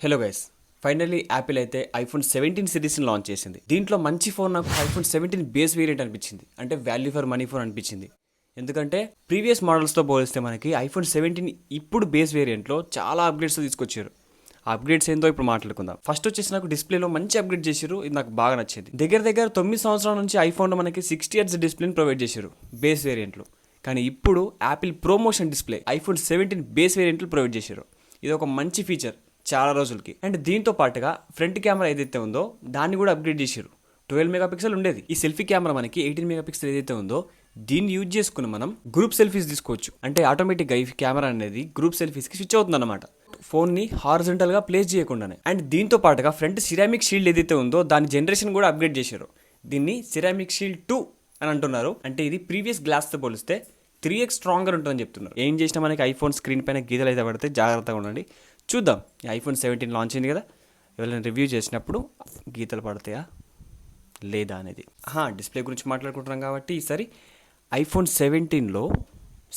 Hello guys, finally Apple అయితే iPhone 17 సిరీస్ని launch చేసింది. దీంట్లో మంచి ఫోన్ నాకు ఐఫోన్ 17 బేస్ వేరియంట్ అనిపించింది. అంటే వాల్యూ ఫర్ మనీ ఫోన్ అనిపించింది. ఎందుకంటే ప్రీవియస్ మోడల్స్తో పోలిస్తే మనకి ఐఫోన్ 17 ఇప్పుడు బేస్ వేరియంట్లో చాలా అప్గ్రేడ్స్ తీసుకొచ్చారు. ఆ అప్గ్రేడ్స్ ఏందో ఇప్పుడు మాట్లాడుకుందాం. ఫస్ట్ వచ్చేసి నాకు డిస్ప్లేలో మంచి అప్గ్రేడ్ చేశారు. ఇది నాకు బాగా నచ్చింది. దగ్గర 9 సంవత్సరాల నుంచి ఐఫోన్లో మనకి 60 హెర్ట్జ్ డిస్ప్లేని ప్రొవైడ్ చేశారు బేస్ వేరియంట్లో. కానీ ఇప్పుడు Apple ProMotion display iPhone 17 base వేరియంట్లో ప్రొవైడ్ చేశారు. ఇది ఒక మంచి ఫీచర్ చాలా రోజులకి. అండ్ దీంతో పాటుగా ఫ్రంట్ కెమెరా ఏదైతే ఉందో దాన్ని కూడా అప్గ్రేడ్ చేశారు. 12 మెగాపిక్సెల్ ఉండేది. ఈ సెల్ఫీ కెమెరా మనకి 18 మెగాపిక్సెల్ ఏదైతే ఉందో దీన్ని యూజ్ చేసుకుని మనం గ్రూప్ సెల్ఫీస్ తీసుకోవచ్చు. అంటే ఆటోమేటిక్గా ఈ కెమెరా అనేది గ్రూప్ సెల్ఫీస్కి స్విచ్ అవుతుంది అనమాట, ఫోన్ని హారిజంటల్గా ప్లేస్ చేయకుండానే. అండ్ దీంతో పాటుగా ఫ్రంట్ సిరామిక్ షీల్డ్ ఏదైతే ఉందో దాని జనరేషన్ కూడా అప్గ్రేడ్ చేశారు. దీన్ని సిరామిక్ షీల్డ్ 2 అని అంటున్నారు. అంటే ఇది ప్రీవియస్ గ్లాస్తో పోలిస్తే 3x స్ట్రాంగర్ ఉంటుందని చెప్తున్నారు. ఏం చేసినా మనకి ఐఫోన్ స్క్రీన్ పైన గీతలు అయితే పడితే జాగ్రత్తగా ఉండండి. చూద్దాం, ఈ ఐఫోన్ 17 లాంచ్ అయింది కదా, ఎవరైనా రివ్యూ చేసినప్పుడు గీతలు పడతాయా లేదా అనేది. డిస్ప్లే గురించి మాట్లాడుకుంటున్నాం కాబట్టి ఈసారి ఐఫోన్ 17లో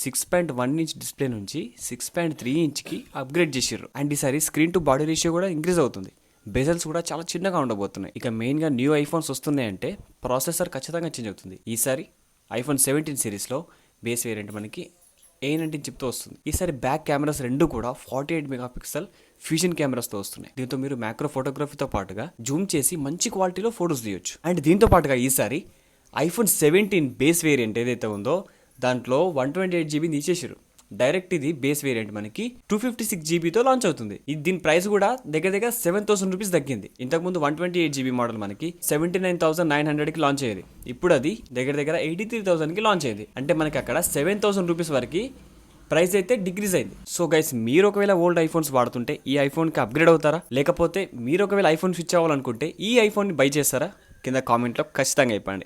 6.1 ఇంచ్ డిస్ప్లే నుంచి 6.3 ఇంచ్కి అప్గ్రేడ్ చేసారు. అండ్ ఈసారి స్క్రీన్ టు బాడీ రేషియో కూడా ఇంక్రీజ్ అవుతుంది. బెజల్స్ కూడా చాలా చిన్నగా ఉండబోతున్నాయి. ఇక మెయిన్గా న్యూ ఐఫోన్స్ వస్తున్నాయంటే ప్రాసెసర్ ఖచ్చితంగా చేంజ్ అవుతుంది. ఈసారి ఐఫోన్ 17 సిరీస్లో బేస్ వేరియంట్ మనకి A19 చిప్తో వస్తుంది. ఈసారి బ్యాక్ కెమెరాస్ రెండు కూడా 48 మెగాపిక్సెల్ ఫ్యూజన్ కెమెరాస్తో వస్తున్నాయి. దీంతో మీరు మ్యాక్రో ఫోటోగ్రఫీతో పాటుగా జూమ్ చేసి మంచి క్వాలిటీలో ఫొటోస్ తీయొచ్చు. అండ్ దీంతో పాటుగా ఈసారి ఐఫోన్ 17 బేస్ వేరియంట్ ఏదైతే ఉందో దాంట్లో 128GB తీసేసారు. డైరెక్ట్ ఇది బేస్ వేరియంట్ మనకి 256GBతో లాంచ్ అవుతుంది. దీని ప్రైస్ కూడా దగ్గర 7,000 రూపీస్ తగ్గింది. ఇంతకుముందు 128GB మోడల్ మనకి 79,900కి లాంచ్ అయ్యేది. ఇప్పుడు అది దగ్గర 83,000కి లాంచ్ అయ్యింది. అంటే మనకి అక్కడ 7,000 రూపీస్ వరకు ప్రైస్ అయితే డిక్రీజ్ అయింది. సో గైస్, మీరు ఒకవేళ ఓల్డ్ ఐఫోన్స్ వాడుతుంటే ఈ ఐఫోన్కి అప్గ్రేడ్ అవుతారా, లేకపోతే మీరు ఒకవేళ ఐఫోన్ స్విచ్ అవ్వాలనుకుంటే ఈ ఐఫోన్ని బై చేస్తారా? కింద కామెంట్లో ఖచ్చితంగా చెప్పండి.